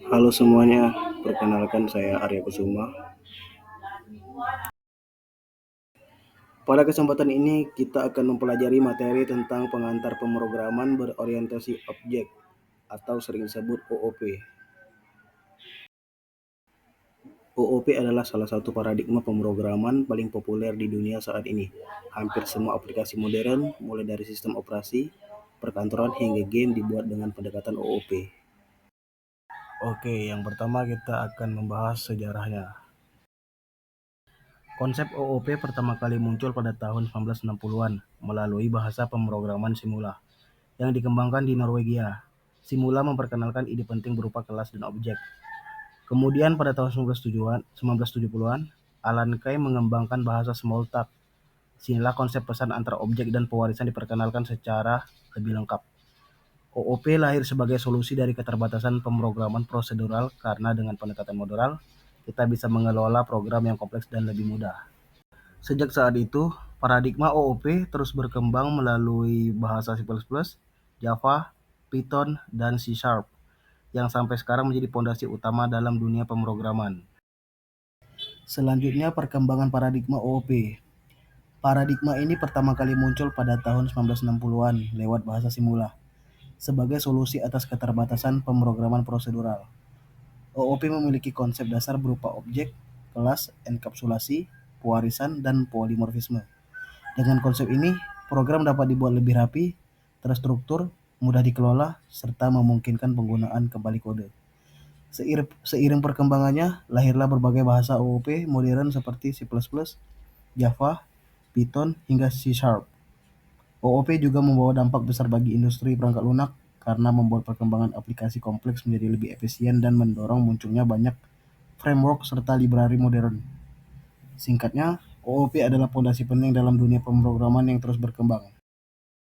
Halo semuanya, perkenalkan saya Arya Kusuma. Pada kesempatan ini kita akan mempelajari materi tentang pengantar pemrograman berorientasi objek atau sering disebut OOP. OOP adalah salah satu paradigma pemrograman paling populer di dunia saat ini. Hampir semua aplikasi modern, mulai dari sistem operasi, perkantoran hingga game dibuat dengan pendekatan OOP. Oke, yang pertama kita akan membahas sejarahnya. Konsep OOP pertama kali muncul pada tahun 1960-an melalui bahasa pemrograman Simula yang dikembangkan di Norwegia. Simula memperkenalkan ide penting berupa kelas dan objek. Kemudian pada tahun 1970-an, Alan Kay mengembangkan bahasa Smalltalk. Sinilah konsep pesan antar objek dan pewarisan diperkenalkan secara lebih lengkap. OOP lahir sebagai solusi dari keterbatasan pemrograman prosedural karena dengan pendekatan modular, kita bisa mengelola program yang kompleks dan lebih mudah. Sejak saat itu, paradigma OOP terus berkembang melalui bahasa C++, Java, Python, dan C# yang sampai sekarang menjadi fondasi utama dalam dunia pemrograman. Selanjutnya, perkembangan paradigma OOP. Paradigma ini pertama kali muncul pada tahun 1960-an lewat bahasa Simula sebagai solusi atas keterbatasan pemrograman prosedural. OOP memiliki konsep dasar berupa objek, kelas, enkapsulasi, pewarisan, dan polimorfisme. Dengan konsep ini, program dapat dibuat lebih rapi, terstruktur, mudah dikelola, serta memungkinkan penggunaan kembali kode. Seiring perkembangannya, lahirlah berbagai bahasa OOP modern seperti C++, Java, Python, hingga C#. OOP juga membawa dampak besar bagi industri perangkat lunak karena membuat perkembangan aplikasi kompleks menjadi lebih efisien dan mendorong munculnya banyak framework serta library modern. Singkatnya, OOP adalah fondasi penting dalam dunia pemrograman yang terus berkembang.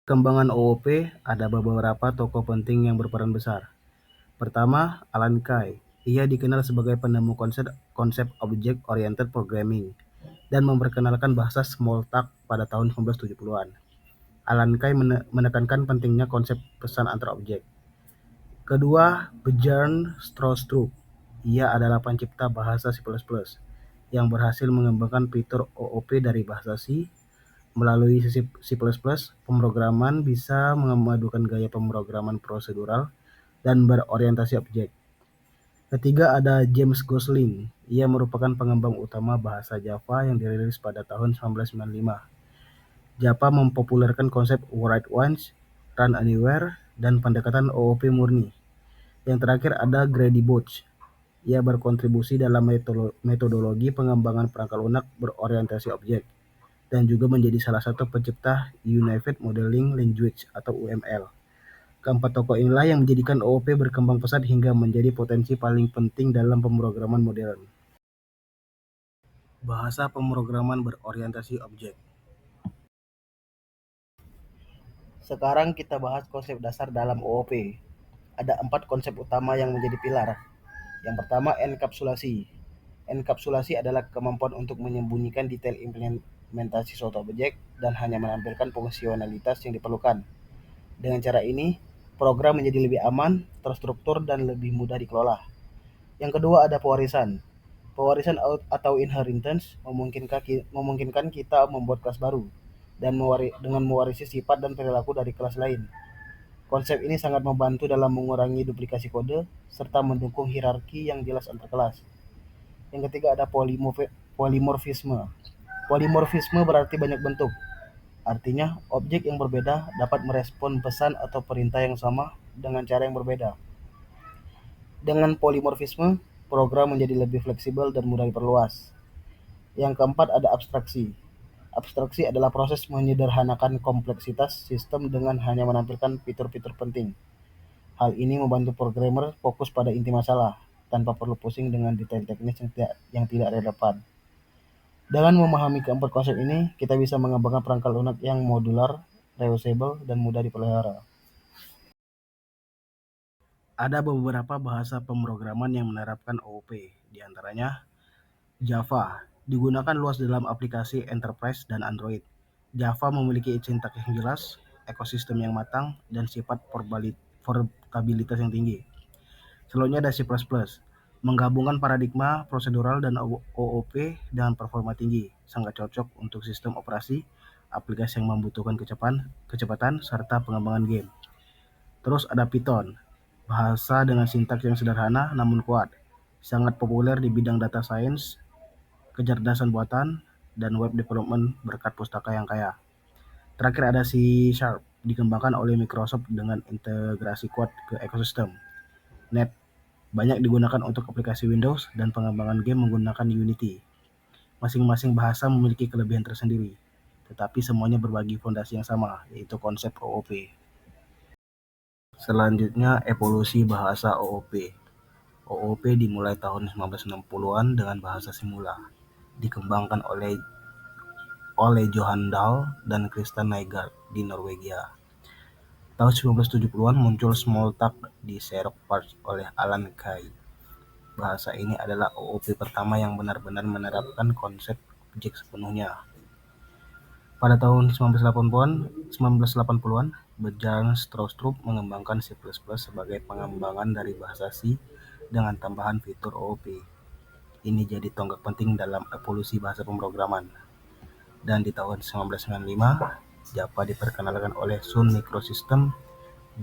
Perkembangan OOP ada beberapa tokoh penting yang berperan besar. Pertama, Alan Kay. Ia dikenal sebagai penemu konsep Object Oriented Programming dan memperkenalkan bahasa Smalltalk pada tahun 1970-an. Alan Kay menekankan pentingnya konsep pesan antar objek. Kedua, Bjørn Stroustrup. Ia adalah pencipta bahasa C++ yang berhasil mengembangkan fitur OOP dari bahasa C. Melalui C++, pemrograman bisa memadukan gaya pemrograman prosedural dan berorientasi objek. Ketiga ada James Gosling. Ia merupakan pengembang utama bahasa Java yang dirilis pada tahun 1995. Java mempopulerkan konsep write once, run anywhere, dan pendekatan OOP murni. Yang terakhir ada Grady Booch. Ia berkontribusi dalam metodologi pengembangan perangkat lunak berorientasi objek dan juga menjadi salah satu pencipta Unified Modeling Language atau UML. Keempat tokoh inilah yang menjadikan OOP berkembang pesat hingga menjadi potensi paling penting dalam pemrograman modern. Bahasa pemrograman berorientasi objek. Sekarang kita bahas konsep dasar dalam OOP. Ada 4 konsep utama yang menjadi pilar. Yang pertama, enkapsulasi. Enkapsulasi adalah kemampuan untuk menyembunyikan detail implementasi suatu objek dan hanya menampilkan fungsionalitas yang diperlukan. Dengan cara ini, program menjadi lebih aman, terstruktur, dan lebih mudah dikelola. Yang kedua ada pewarisan. Pewarisan atau inheritance memungkinkan kita membuat kelas baru dan dengan mewarisi sifat dan perilaku dari kelas lain. Konsep ini sangat membantu dalam mengurangi duplikasi kode serta mendukung hierarki yang jelas antar kelas. Yang ketiga ada polimorfisme. Polimorfisme berarti banyak bentuk. Artinya, objek yang berbeda dapat merespon pesan atau perintah yang sama dengan cara yang berbeda. Dengan polimorfisme, program menjadi lebih fleksibel dan mudah diperluas. Yang keempat ada abstraksi. Abstraksi adalah proses menyederhanakan kompleksitas sistem dengan hanya menampilkan fitur-fitur penting. Hal ini membantu programmer fokus pada inti masalah, tanpa perlu pusing dengan detail teknis yang tidak relevan. Dengan memahami keempat konsep ini, kita bisa mengembangkan perangkat lunak yang modular, reusable, dan mudah dipelihara. Ada beberapa bahasa pemrograman yang menerapkan OOP, di antaranya Java, digunakan luas dalam aplikasi enterprise dan Android. Java memiliki sintaks yang jelas, ekosistem yang matang, dan sifat portabilitas yang tinggi. Selanjutnya ada C++, menggabungkan paradigma prosedural dan OOP dengan performa tinggi, sangat cocok untuk sistem operasi, aplikasi yang membutuhkan kecepatan, serta pengembangan game. Terus ada Python, bahasa dengan sintaks yang sederhana namun kuat, sangat populer di bidang data science, kecerdasan buatan, dan web development berkat pustaka yang kaya. Terakhir ada C Sharp, dikembangkan oleh Microsoft dengan integrasi kuat ke ekosistem. Net, banyak digunakan untuk aplikasi Windows dan pengembangan game menggunakan Unity. Masing-masing bahasa memiliki kelebihan tersendiri, tetapi semuanya berbagi fondasi yang sama, yaitu konsep OOP. Selanjutnya, evolusi bahasa OOP. OOP dimulai tahun 1960-an dengan bahasa Simula, dikembangkan oleh Johan Dahl dan Christian Nygaard di Norwegia. Tahun 1970-an muncul Smalltalk di Xerox PARC oleh Alan Kay. Bahasa ini adalah OOP pertama yang benar-benar menerapkan konsep objek sepenuhnya. Pada tahun 1980-an, Bjarne Stroustrup mengembangkan C++ sebagai pengembangan dari bahasa C dengan tambahan fitur OOP. Ini jadi tonggak penting dalam evolusi bahasa pemrograman. Dan di tahun 1995, Java diperkenalkan oleh Sun Microsystems.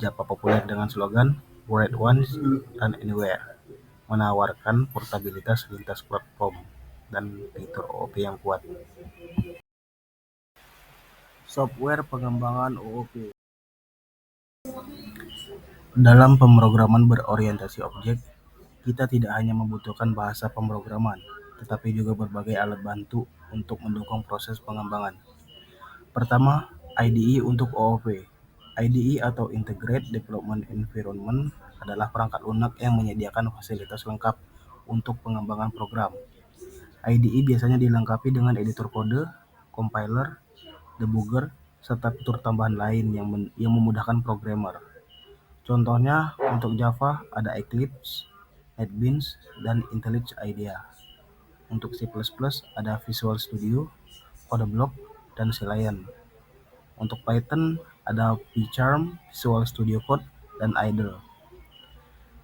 Java populer dengan slogan "Write Once, Run Anywhere", menawarkan portabilitas lintas platform dan fitur OOP yang kuat. Software pengembangan OOP. Dalam pemrograman berorientasi objek, kita tidak hanya membutuhkan bahasa pemrograman, tetapi juga berbagai alat bantu untuk mendukung proses pengembangan. Pertama, IDE untuk OOP. IDE atau Integrated Development Environment adalah perangkat lunak yang menyediakan fasilitas lengkap untuk pengembangan program. IDE biasanya dilengkapi dengan editor kode, compiler, debugger, serta fitur tambahan lain yang memudahkan programmer. Contohnya, untuk Java ada Eclipse, NetBeans, dan IntelliJ IDEA. Untuk C++ ada Visual Studio, Codeblock, dan Selenium. Untuk Python ada PyCharm, Visual Studio Code, dan Idle.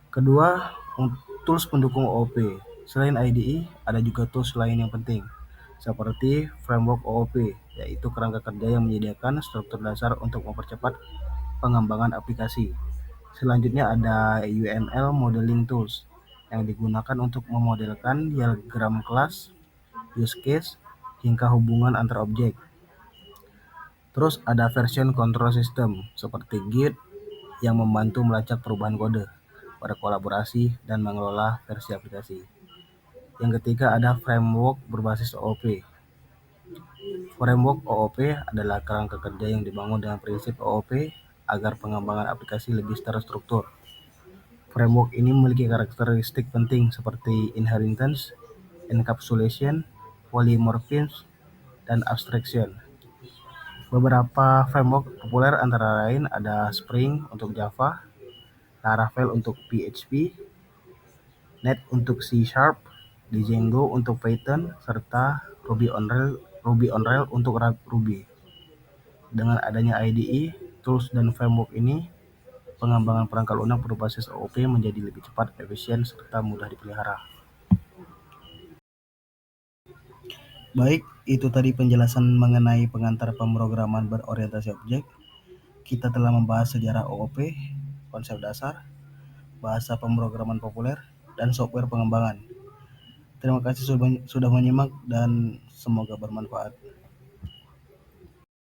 Kedua, tools pendukung OOP. Selain IDE, ada juga tools lain yang penting, seperti framework OOP, yaitu kerangka kerja yang menyediakan struktur dasar untuk mempercepat pengembangan aplikasi. Selanjutnya ada UML Modeling Tools, yang digunakan untuk memodelkan diagram kelas, use case, hingga hubungan antar objek. Terus ada version control system seperti Git yang membantu melacak perubahan kode, berkolaborasi, dan mengelola versi aplikasi. Yang ketiga ada framework berbasis OOP. Framework OOP adalah kerangka kerja yang dibangun dengan prinsip OOP agar pengembangan aplikasi lebih terstruktur. Framework ini memiliki karakteristik penting seperti inheritance, encapsulation, polymorphism, dan abstraction. Beberapa framework populer antara lain ada Spring untuk Java, Laravel untuk PHP, Net untuk C#, Django untuk Python, serta Ruby on Rails untuk Ruby. Dengan adanya IDE, tools dan framework ini, pengembangan perangkat lunak berbasis OOP menjadi lebih cepat, efisien, serta mudah dipelihara. Baik, itu tadi penjelasan mengenai pengantar pemrograman berorientasi objek. Kita telah membahas sejarah OOP, konsep dasar, bahasa pemrograman populer, dan software pengembangan. Terima kasih sudah menyimak dan semoga bermanfaat.